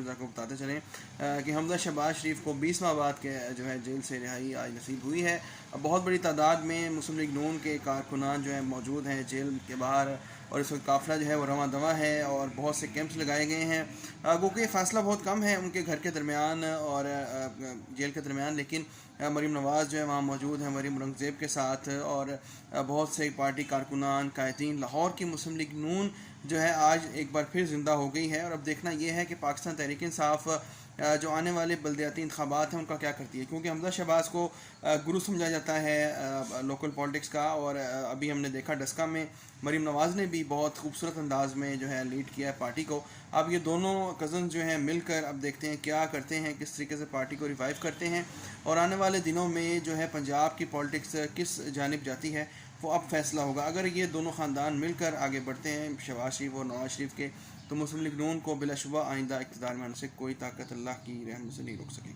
آپ کو بتاتے چلیں کہ حمزہ شہباز شریف کو 20 ماہ بعد کے جو ہے جیل سے رہائی آج نصیب ہوئی ہے۔ بہت بڑی تعداد میں مسلم لیگ نون کے کارکنان جو ہیں موجود ہیں جیل کے باہر، اور اس وقت قافلہ جو ہے وہ رواں دواں ہے اور بہت سے کیمپس لگائے گئے ہیں۔ گو کہ فاصلہ بہت کم ہے ان کے گھر کے درمیان اور جیل کے درمیان، لیکن مریم نواز جو ہے وہاں موجود ہیں مریم اورنگزیب کے ساتھ، اور بہت سے پارٹی کارکنان قائدین۔ لاہور کی مسلم لیگ نون جو ہے آج ایک بار پھر زندہ ہو گئی ہے، اور اب دیکھنا یہ ہے کہ پاکستان تحریک انصاف جو آنے والے بلدیاتی انتخابات ہیں ان کا کیا کرتی ہے، کیونکہ حمزہ شہباز کو گرو سمجھا جاتا ہے لوکل پالیٹکس کا، اور ابھی ہم نے دیکھا ڈسکا میں مریم نواز نے بھی بہت خوبصورت انداز میں جو ہے لیڈ کیا ہے پارٹی کو۔ اب یہ دونوں کزن جو ہیں مل کر اب دیکھتے ہیں کیا کرتے ہیں، کس طریقے سے پارٹی کو ریوائیو کرتے ہیں، اور آنے والے دنوں میں جو ہے پنجاب کی پالیٹکس کس جانب جاتی ہے وہ اب فیصلہ ہوگا۔ اگر یہ دونوں خاندان مل کر آگے بڑھتے ہیں شہباز شریف اور نواز شریف کے، تو مسلم لیگ نون کو بلا شبہ آئندہ اقتدار میں آنے سے کوئی طاقت اللہ کی رحمت سے نہیں روک سکے۔